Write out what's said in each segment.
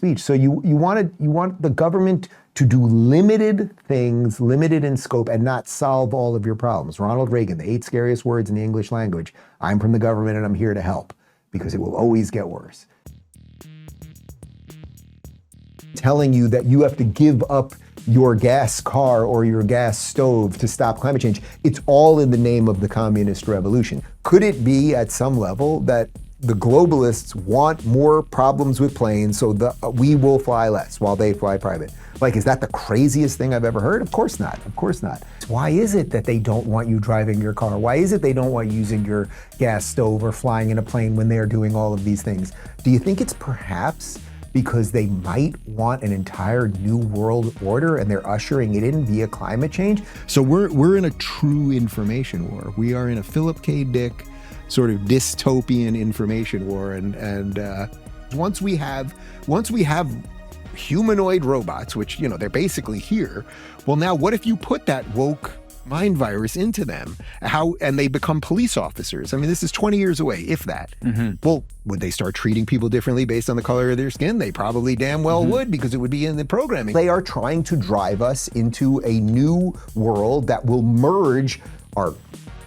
speech. So you want the government to do limited things, limited in scope, and not solve all of your problems. Ronald Reagan, the 8 scariest words in the English language. I'm from the government and I'm here to help, because it will always get worse. Telling you that you have to give up your gas car or your gas stove to stop climate change. It's all in the name of the communist revolution. Could it be at some level that the globalists want more problems with planes so that we will fly less while they fly private? Like, is that the craziest thing I've ever heard? Of course not, of course not. Why is it that they don't want you driving your car? Why is it they don't want you using your gas stove or flying in a plane when they're doing all of these things? Do you think it's perhaps because they might want an entire new world order and they're ushering it in via climate change? So we're in a true information war. We are in a Philip K. Dick sort of dystopian information war, and once we have humanoid robots, which, you know, they're basically here. Well, now what if you put that woke mind virus into them? And they become police officers? I mean, this is 20 years away, if that. Well, would they start treating people differently based on the color of their skin? They probably damn well would, because it would be in the programming. They are trying to drive us into a new world that will merge our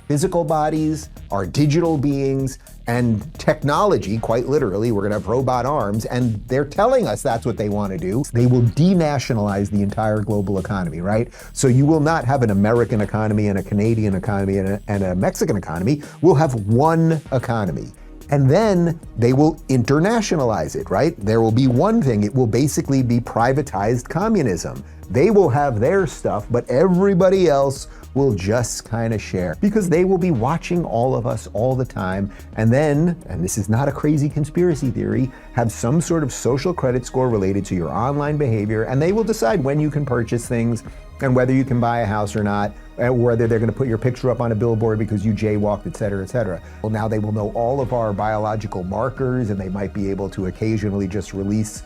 physical bodies, our digital beings, and technology. Quite literally, we're gonna have robot arms, and they're telling us that's what they want to do. They will denationalize the entire global economy, right? So you will not have an American economy and a Canadian economy and a Mexican economy. We'll have one economy. And then they will internationalize it, right? There will be one thing. It will basically be privatized communism. They will have their stuff, but everybody else will just kind of share, because they will be watching all of us all the time. And then, and this is not a crazy conspiracy theory, have some sort of social credit score related to your online behavior, and they will decide when you can purchase things and whether you can buy a house or not, and whether they're going to put your picture up on a billboard because you jaywalked, et cetera, et cetera. Well, now they will know all of our biological markers, and they might be able to occasionally just release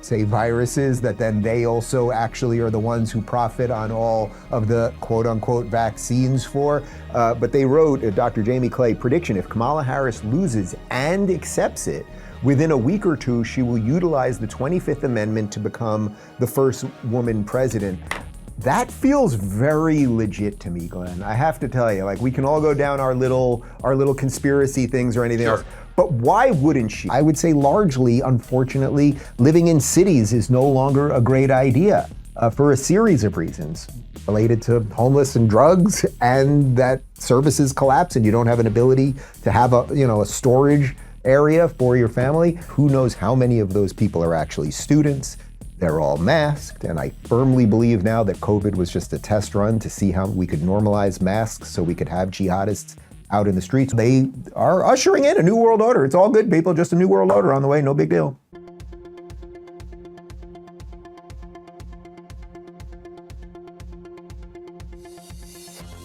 say viruses that then they also actually are the ones who profit on all of the quote unquote vaccines for. But they wrote, Dr. Jamie Clay, prediction: if Kamala Harris loses and accepts it, within a week or two, she will utilize the 25th Amendment to become the first woman president. That feels very legit to me, Glenn. I have to tell you, like, we can all go down our little conspiracy things or anything else, but why wouldn't she? I would say largely, unfortunately, living in cities is no longer a great idea for a series of reasons related to homeless and drugs, and that services collapse and you don't have an ability to have a storage area for your family. Who knows how many of those people are actually students? They're all masked, and I firmly believe now that COVID was just a test run to see how we could normalize masks so we could have jihadists out in the streets. They are ushering in a new world order. It's all good, people, just a new world order on the way, no big deal.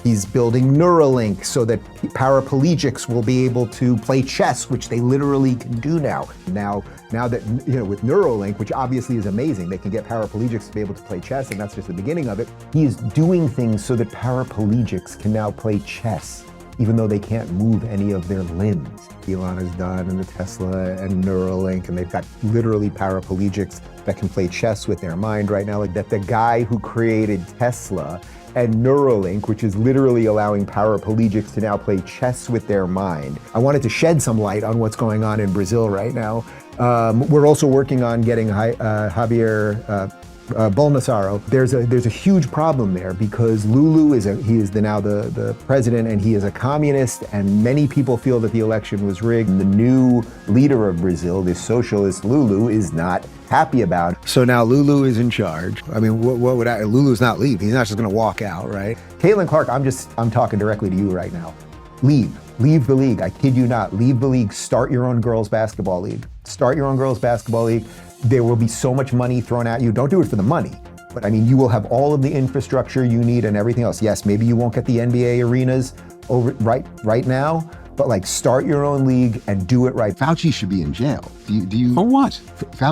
He's building Neuralink so that paraplegics will be able to play chess, which they literally can do now. Now that, with Neuralink, which obviously is amazing, they can get paraplegics to be able to play chess, and that's just the beginning of it. He is doing things so that paraplegics can now play chess, even though they can't move any of their limbs. Elon has done, and the Tesla and Neuralink, and they've got literally paraplegics that can play chess with their mind right now. Like that, the guy who created Tesla and Neuralink, which is literally allowing paraplegics to now play chess with their mind. I wanted to shed some light on what's going on in Brazil right now. We're also working on getting Javier Bolsonaro. There's a huge problem there because Lulu is now the president, and he is a communist, and many people feel that the election was rigged. And the new leader of Brazil, this socialist Lulu, is not happy about it. So now Lulu is in charge. I mean, Lulu's not leaving. He's not just gonna walk out, right? Caitlin Clark, I'm talking directly to you right now. Leave the league. I kid you not, leave the league. Start your own girls basketball league. Start your own girls basketball league. There will be so much money thrown at you. Don't do it for the money, but I mean, you will have all of the infrastructure you need and everything else. Yes, maybe you won't get the NBA arenas right now, but like, start your own league and do it right. Fauci should be in jail. Do you? For what?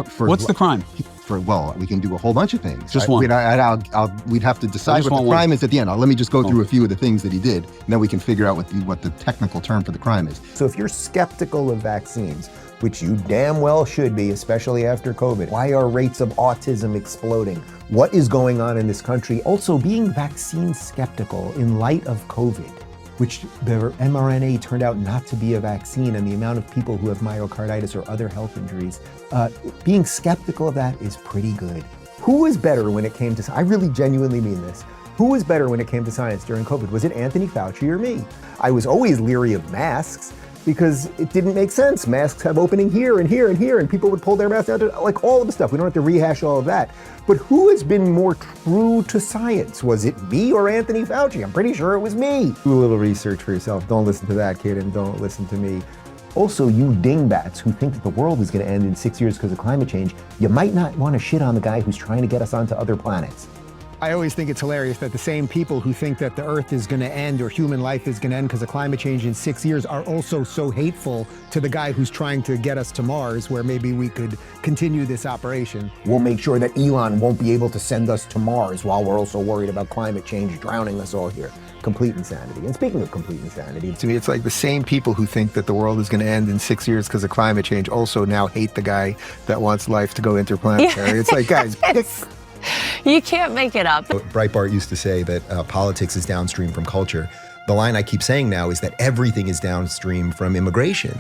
For what's the crime? Well, we can do a whole bunch of things. Just one. We'd have to decide what the crime is at the end. Let me just go through a few of the things that he did, and then we can figure out what the technical term for the crime is. So if you're skeptical of vaccines, which you damn well should be, especially after COVID. Why are rates of autism exploding? What is going on in this country? Also, being vaccine skeptical in light of COVID, which the mRNA turned out not to be a vaccine, and the amount of people who have myocarditis or other health injuries, being skeptical of that is pretty good. Who was better when it came to, I really genuinely mean this, who was better when it came to science during COVID? Was it Anthony Fauci or me? I was always leery of masks because it didn't make sense. Masks have opening here and here and here, and people would pull their masks out, like all of the stuff. We don't have to rehash all of that. But who has been more true to science? Was it me or Anthony Fauci? I'm pretty sure it was me. Do a little research for yourself. Don't listen to that kid and don't listen to me. Also, you dingbats who think that the world is going to end in 6 years because of climate change, you might not want to shit on the guy who's trying to get us onto other planets. I always think it's hilarious that the same people who think that the Earth is going to end or human life is going to end because of climate change in 6 years are also so hateful to the guy who's trying to get us to Mars, where maybe we could continue this operation. We'll make sure that Elon won't be able to send us to Mars while we're also worried about climate change drowning us all here. Complete insanity. And speaking of complete insanity, To me, it's like the same people who think that the world is going to end in 6 years because of climate change also now hate the guy that wants life to go interplanetary. It's like, guys, You can't make it up. Breitbart used to say that politics is downstream from culture. The line I keep saying now is that everything is downstream from immigration.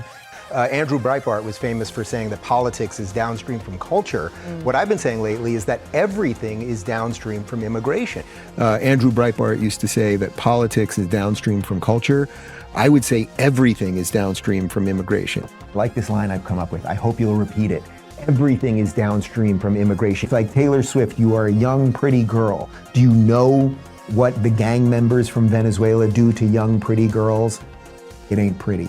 Andrew Breitbart was famous for saying that politics is downstream from culture. What I've been saying lately is that everything is downstream from immigration. Andrew Breitbart used to say that politics is downstream from culture. I would say everything is downstream from immigration. like this line I've come up with. I hope you'll repeat it. Everything is downstream from immigration. It's like Taylor Swift, you are a young, pretty girl. Do you know what the gang members from Venezuela do to young, pretty girls? It ain't pretty.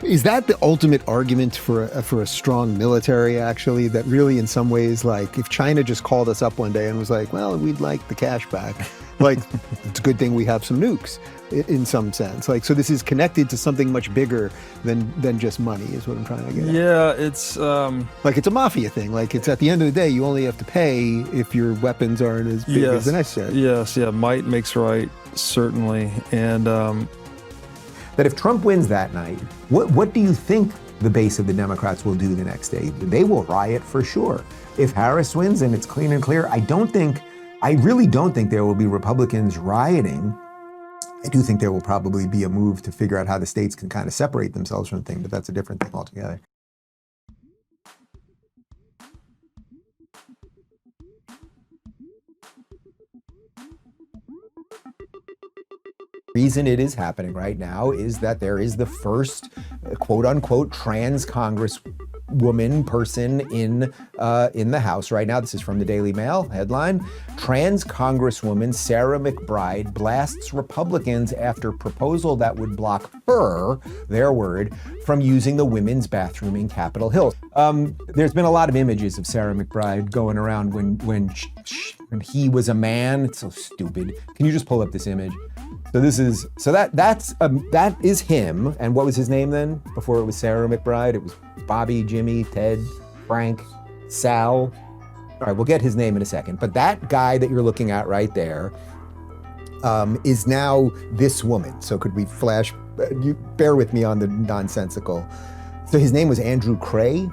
Is that the ultimate argument for a strong military, actually? That really, in some ways, like, if China just called us up one day and was like, well, we'd like the cash back, like, it's a good thing we have some nukes, in some sense. Like, so this is connected to something much bigger than just money, is what I'm trying to get at. Yeah, it's... Like, it's a mafia thing. Like, it's at the end of the day, you only have to pay if your weapons aren't as big as the necessary. Yes, yeah, might makes right, certainly. And... that if Trump wins that night, what do you think the base of the Democrats will do the next day? They will riot for sure. If Harris wins and it's clean and clear, I really don't think there will be Republicans rioting. I do think there will probably be a move to figure out how the states can kind of separate themselves from the thing, but that's a different thing altogether. The reason it is happening right now is that there is the first quote unquote trans congresswoman person in the House right now. This is from the Daily Mail headline. Trans Congresswoman Sarah McBride blasts Republicans after proposal that would block her, their word, from using the women's bathroom in Capitol Hill. There's been a lot of images of Sarah McBride going around when he was a man. It's so stupid. Can you just pull up this image? So that is him. And what was his name then? Before it was Sarah McBride, it was Bobby, Jimmy, Ted, Frank, Sal. All right, we'll get his name in a second. But that guy that you're looking at right there is now this woman. So could we flash? You bear with me on the nonsensical. So his name was Andrew Cray.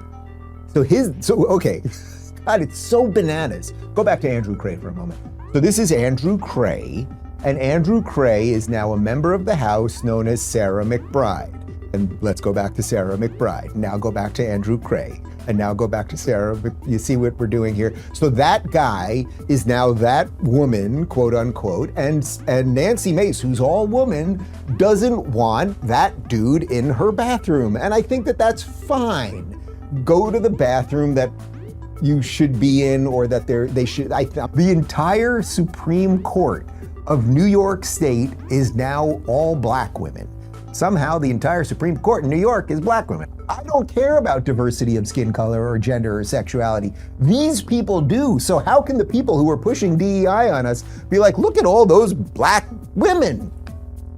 Okay. God, it's so bananas. Go back to Andrew Cray for a moment. So this is Andrew Cray. And Andrew Cray is now a member of the House known as Sarah McBride. And let's go back to Sarah McBride. Now go back to Andrew Cray. And now go back to Sarah. You see what we're doing here? So that guy is now that woman, quote unquote. And Nancy Mace, who's all woman, doesn't want that dude in her bathroom. And I think that that's fine. Go to the bathroom that you should be in, or that they should. The entire Supreme Court of New York State is now all black women. Somehow the entire Supreme Court in New York is black women. I don't care about diversity of skin color or gender or sexuality. These people do. So how can the people who are pushing DEI on us be like, look at all those black women?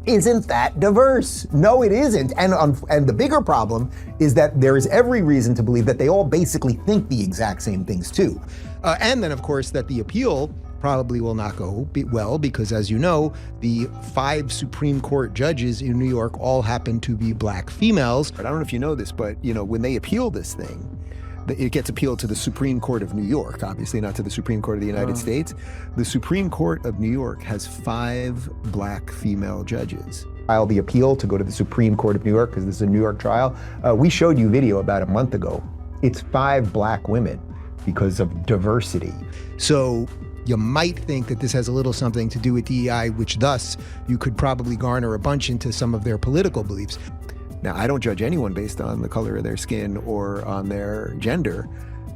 Isn't that diverse? No, it isn't. And the bigger problem is that there is every reason to believe that they all basically think the exact same things too. And then, of course, that the appeal probably will not go well because, as you know, the 5 Supreme Court judges in New York all happen to be black females. I don't know if you know this, but when they appeal this thing, it gets appealed to the Supreme Court of New York, obviously not to the Supreme Court of the United States. The Supreme Court of New York has 5 black female judges. File the appeal to go to the Supreme Court of New York because this is a New York trial. We showed you video about a month ago. It's 5 black women because of diversity. So you might think that this has a little something to do with DEI, which thus you could probably garner a bunch into some of their political beliefs. Now, I don't judge anyone based on the color of their skin or on their gender.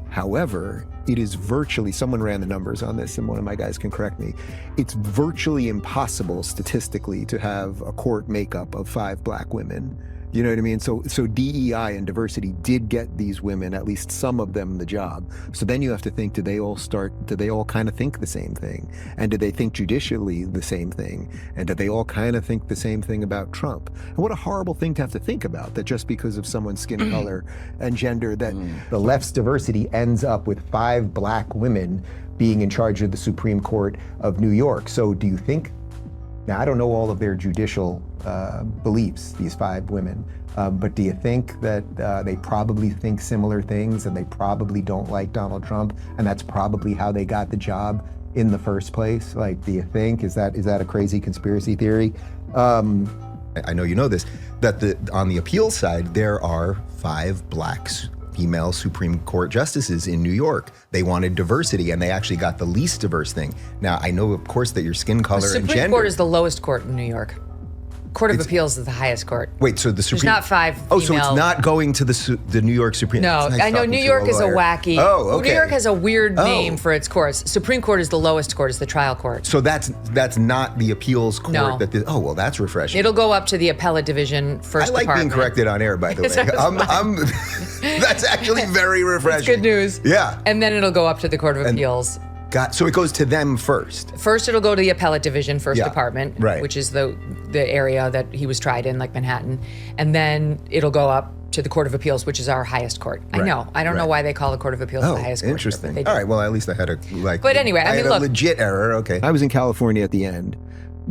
However, it is virtually, someone ran the numbers on this and one of my guys can correct me, it's virtually impossible statistically to have a court makeup of 5 black women. You know what I mean? So DEI and diversity did get these women, at least some of them, the job. So then you have to think, do they all kind of think the same thing? And do they think judicially the same thing? And do they all kind of think the same thing about Trump? And what a horrible thing to have to think about, that just because of someone's skin color and gender that... The left's diversity ends up with 5 black women being in charge of the Supreme Court of New York. So do you think... Now, I don't know all of their judicial beliefs, these 5 women, but do you think that they probably think similar things and they probably don't like Donald Trump, and that's probably how they got the job in the first place? Like, do you think, is that a crazy conspiracy theory? I know you know this, that on the appeal side, there are 5 black female Supreme Court justices in New York. They wanted diversity, and they actually got the least diverse thing. Now, I know, of course, that your skin color and gender... The Supreme Court is the lowest court in New York. Court of Appeals is the highest court. Wait, so the Supreme... There's not 5 female... Oh, so it's not going to the New York Supreme... No, Nice I know talking New to York is a lawyer. wacky... Oh, okay. New York has a weird Oh. name for its courts. Supreme Court is the lowest court, it's the trial court. So that's not the appeals court. No. Oh, well, that's refreshing. It'll go up to the appellate division, first I like department. being corrected on air, by the way. That's actually very refreshing. It's good news. Yeah. And then it'll go up to the Court of Appeals. So it goes to them first. First, it'll go to the appellate division, first Yeah, department, right. which is the area that he was tried in, like Manhattan. And then it'll go up to the Court of Appeals, which is our highest court. I Right, know. I don't know right. why they call the Court of Appeals the highest court. Interesting. But they do. All right, well, at least I had a, But anyway, I mean, had a look. legit error, okay. I was in California at the end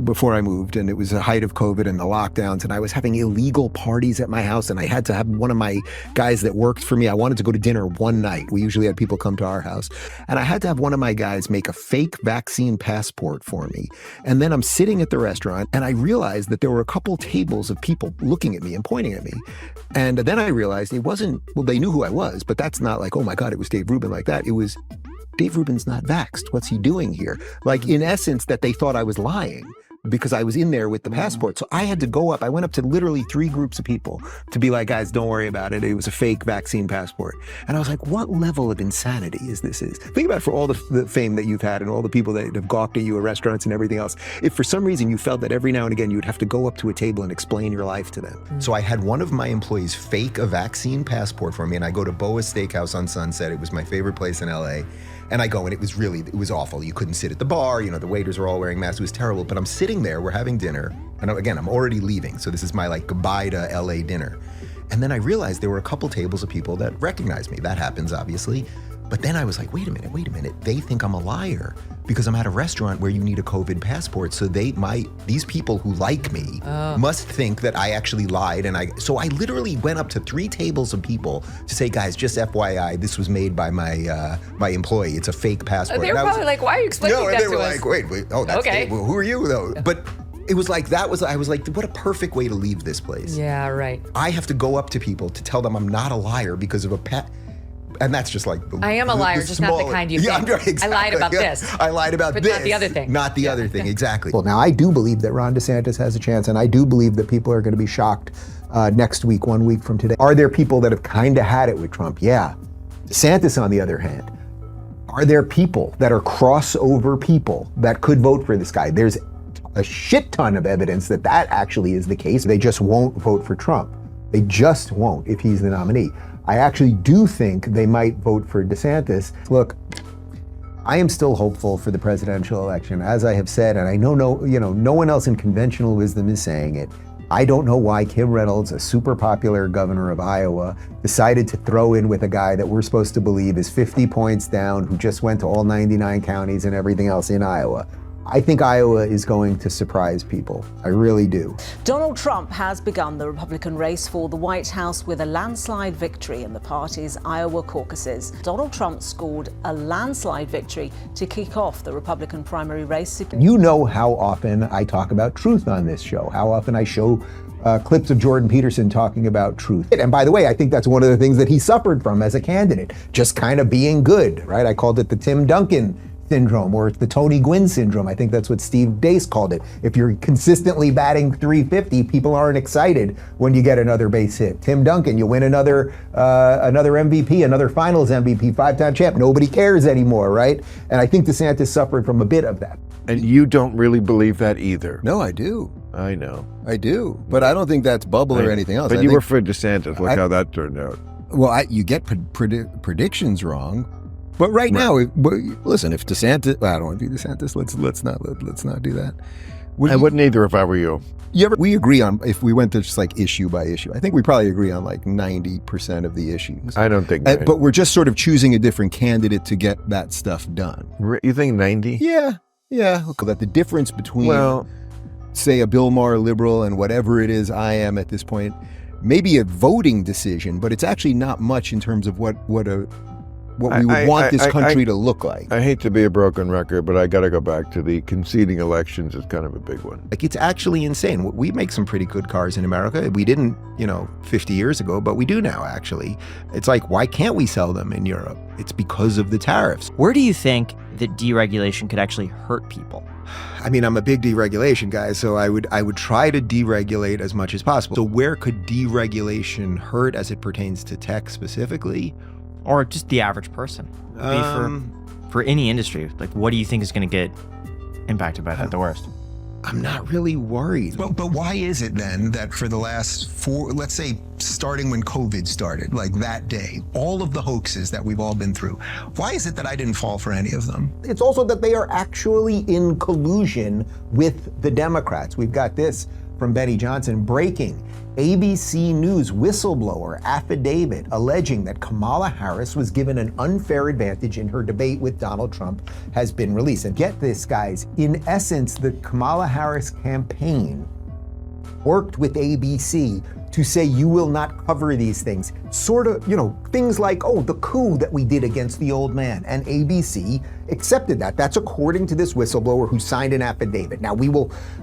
before I moved, and it was the height of COVID and the lockdowns, and I was having illegal parties at my house, and I had to have one of my guys that worked for me. I wanted to go to dinner one night. We usually had people come to our house, and I had to have one of my guys make a fake vaccine passport for me. And then I'm sitting at the restaurant, and I realized that there were a couple tables of people looking at me and pointing at me. And then I realized it wasn't, well, they knew who I was, but that's not like, oh my God, it was Dave Rubin like that. It was, Dave Rubin's not vaxxed. What's he doing here? Like, in essence, that they thought I was lying because I was in there with the passport. So I had to go up. I went up to literally 3 groups of people to be like, guys, don't worry about it. It was a fake vaccine passport. And I was like, what level of insanity is this? Think about it, for all the fame that you've had and all the people that have gawked at you at restaurants and everything else. If for some reason you felt that every now and again you would have to go up to a table and explain your life to them. So I had one of my employees fake a vaccine passport for me, and I go to Boa's Steakhouse on Sunset. It was my favorite place in LA. And I go, and it was awful. You couldn't sit at the bar. The waiters are all wearing masks. It was terrible. But I'm sitting there, we're having dinner. And again, I'm already leaving. So this is my goodbye to LA dinner. And then I realized there were a couple tables of people that recognized me. That happens, obviously. But then I was like, wait a minute. They think I'm a liar because I'm at a restaurant where you need a COVID passport. So these people who like me must think that I actually lied. And so I literally went up to 3 tables of people to say, guys, just FYI, this was made by my employee. It's a fake passport. They were probably like, why are you explaining that to us? They were like, wait, oh, that's Okay. Dave. Well, who are you though? But it was like, I was like, what a perfect way to leave this place. Yeah, right. I have to go up to people to tell them I'm not a liar because of a pet. And that's just like... I am a liar, just not the kind you think. Right, exactly. I lied about this. I lied about but this. not the other thing. Not the other thing, exactly. Well, now I do believe that Ron DeSantis has a chance, and I do believe that people are going to be shocked next week, 1 week from today. Are there people that have kind of had it with Trump? Yeah. DeSantis, on the other hand, are there people that are crossover people that could vote for this guy? There's a shit ton of evidence that actually is the case. They just won't vote for Trump. They just won't if he's the nominee. I actually do think they might vote for DeSantis. Look, I am still hopeful for the presidential election, as I have said, and I know no one else in conventional wisdom is saying it. I don't know why Kim Reynolds, a super popular governor of Iowa, decided to throw in with a guy that we're supposed to believe is 50 points down, who just went to all 99 counties and everything else in Iowa. I think Iowa is going to surprise people. I really do. Donald Trump has begun the Republican race for the White House with a landslide victory in the party's Iowa caucuses. Donald Trump scored a landslide victory to kick off the Republican primary race. You know how often I talk about truth on this show, how often I show clips of Jordan Peterson talking about truth. And by the way, I think that's one of the things that he suffered from as a candidate, just kind of being good, right? I called it the Tim Duncan syndrome, or the Tony Gwynn syndrome. I think that's what Steve Dace called it. If you're consistently batting .350, people aren't excited when you get another base hit. Tim Duncan, you win another MVP, another finals MVP, 5-time champ. Nobody cares anymore, right? And I think DeSantis suffered from a bit of that. And you don't really believe that either. No, I do. I know. I do. But I don't think that's bubble or anything else. But you were for DeSantis. Look how that turned out. Well, you get predictions wrong. But right now, listen, if DeSantis, I don't want to be DeSantis. Let's not do that. I wouldn't either if I were you. We agree on, if we went to just like issue by issue, I think we probably agree on like 90% of the issues. I don't think but we're just sort of choosing a different candidate to get that stuff done. You think 90? Yeah. That the difference between, say, a Bill Maher liberal and whatever it is I am at this point, maybe a voting decision, but it's actually not much in terms of what we would want this country to look like. I hate to be a broken record, but I got to go back to the conceding elections is kind of a big one. Like, it's actually insane. We make some pretty good cars in America. We didn't, 50 years ago, but we do now, actually. It's like, why can't we sell them in Europe? It's because of the tariffs. Where do you think that deregulation could actually hurt people? I mean, I'm a big deregulation guy, so I would try to deregulate as much as possible. So where could deregulation hurt as it pertains to tech specifically? Or just the average person? For any industry, like, what do you think is going to get impacted by that the worst? I'm not really worried. But why is it then that for the last let's say starting when COVID started, like that day, all of the hoaxes that we've all been through, why is it that I didn't fall for any of them? It's also that they are actually in collusion with the Democrats. We've got this from Betty Johnson, breaking. ABC News whistleblower affidavit alleging that Kamala Harris was given an unfair advantage in her debate with Donald Trump has been released. And get this, guys, in essence, the Kamala Harris campaign worked with ABC to say you will not cover these things. Sort of, things like, the coup that we did against the old man. And ABC accepted that. That's according to this whistleblower who signed an affidavit. Now,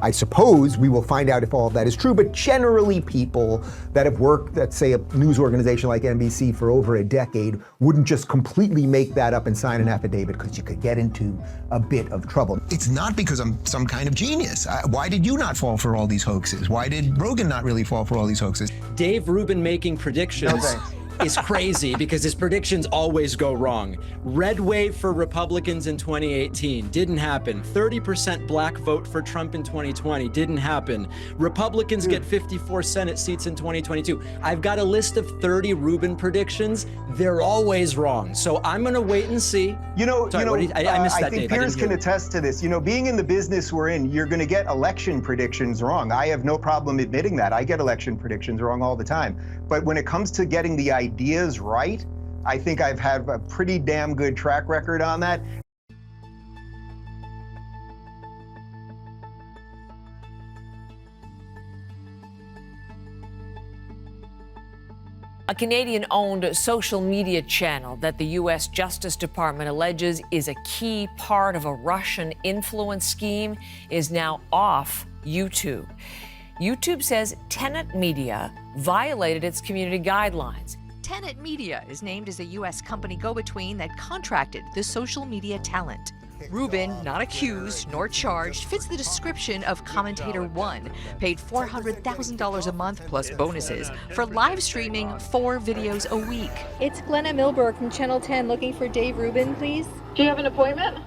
I suppose we will find out if all of that is true, but generally people that have worked at, say, a news organization like NBC for over a decade wouldn't just completely make that up and sign an affidavit, because you could get into a bit of trouble. It's not because I'm some kind of genius. Why did you not fall for all these hoaxes? Why did Rogan not really fall for all these hoaxes? Dave Rubin making predictions is crazy because his predictions always go wrong. Red wave for Republicans in 2018 didn't happen. 30% black vote for Trump in 2020 didn't happen. Republicans get 54 Senate seats in 2022. I've got a list of 30 Rubin predictions. They're always wrong. So I'm going to wait and see. I missed that, Dave. think Piers can attest to this. Being in the business we're in, you're going to get election predictions wrong. I have no problem admitting that. I get election predictions wrong all the time. But when it comes to getting the ideas right, I think I've had a pretty damn good track record on that. A Canadian-owned social media channel that the U.S. Justice Department alleges is a key part of a Russian influence scheme is now off YouTube. YouTube says Tenet Media violated its community guidelines. Tenet Media is named as a U.S. company go-between that contracted the social media talent. Rubin, not accused nor charged, fits the description of Commentator One, paid $400,000 a month plus bonuses for live streaming 4 videos a week. It's Glenna Milberg from Channel 10 looking for Dave Rubin, please. Do you have an appointment?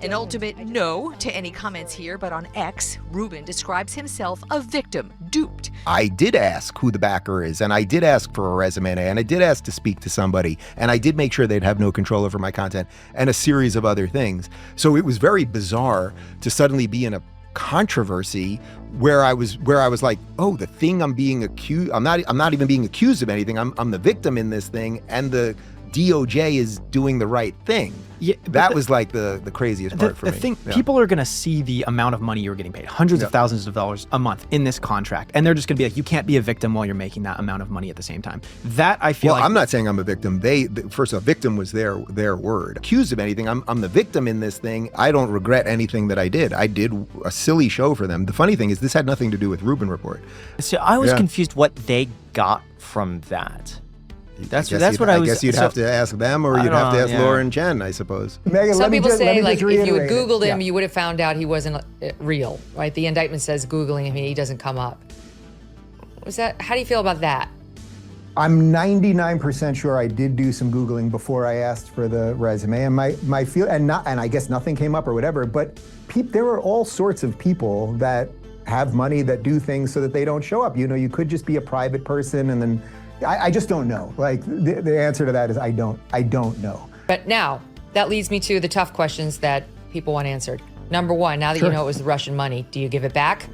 An ultimate no to any comments here, but on X, Rubin describes himself a victim, duped. I did ask who the backer is, and I did ask for a resume, and I did ask to speak to somebody, and I did make sure they'd have no control over my content, and a series of other things. So it was very bizarre to suddenly be in a controversy where I was like, oh, the thing I'm being accused, I'm not even being accused of anything. I'm the victim in this thing, and the DOJ is doing the right thing. Yeah, that was like the craziest part for me. The thing, Yeah. people are going to see the amount of money you're getting paid, hundreds of thousands of dollars a month in this contract, and they're just going to be like, you can't be a victim while you're making that amount of money at the same time. That I feel well, like I'm not saying I'm a victim. First of all, victim was their word. Accused of anything, I'm the victim in this thing. I don't regret anything that I did. I did a silly show for them. The funny thing is, this had nothing to do with Rubin Report. So I was confused what they got from that. That's what I was. I guess you'd have to ask them, or you'd have to ask Laura and Jen, I suppose. Megan, Some people say, like, if you had Googled him, Yeah. you would have found out he wasn't real, right? The indictment says Googling him, he doesn't come up. How do you feel about that? I'm 99% sure I did do some Googling before I asked for the resume, and my feel, and I guess nothing came up or whatever, but there are all sorts of people that have money that do things so that they don't show up. You know, you could just be a private person, and then I just don't know. Like, the answer to that is I don't know. But now, that leads me to the tough questions that people want answered. Number one, now that you know it was the Russian money, do you give it back?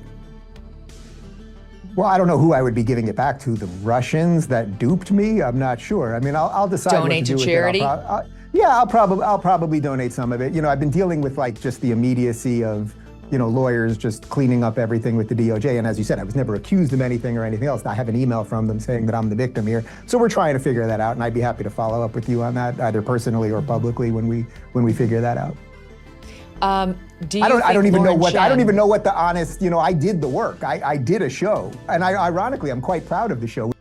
Well, I don't know who I would be giving it back to. The Russians that duped me? I'm not sure. I mean, I'll decide Donate what to do to with charity? it. I'll probably donate some of it. You know, I've been dealing with like just the immediacy of, you know, lawyers just cleaning up everything with the DOJ. And as you said, I was never accused of anything or anything else. I have an email from them saying that I'm the victim here. So we're trying to figure that out, and I'd be happy to follow up with you on that, either personally or publicly when we figure that out. I don't even know what the honest, you know, I did the work. I did a show. And ironically, I'm quite proud of the show.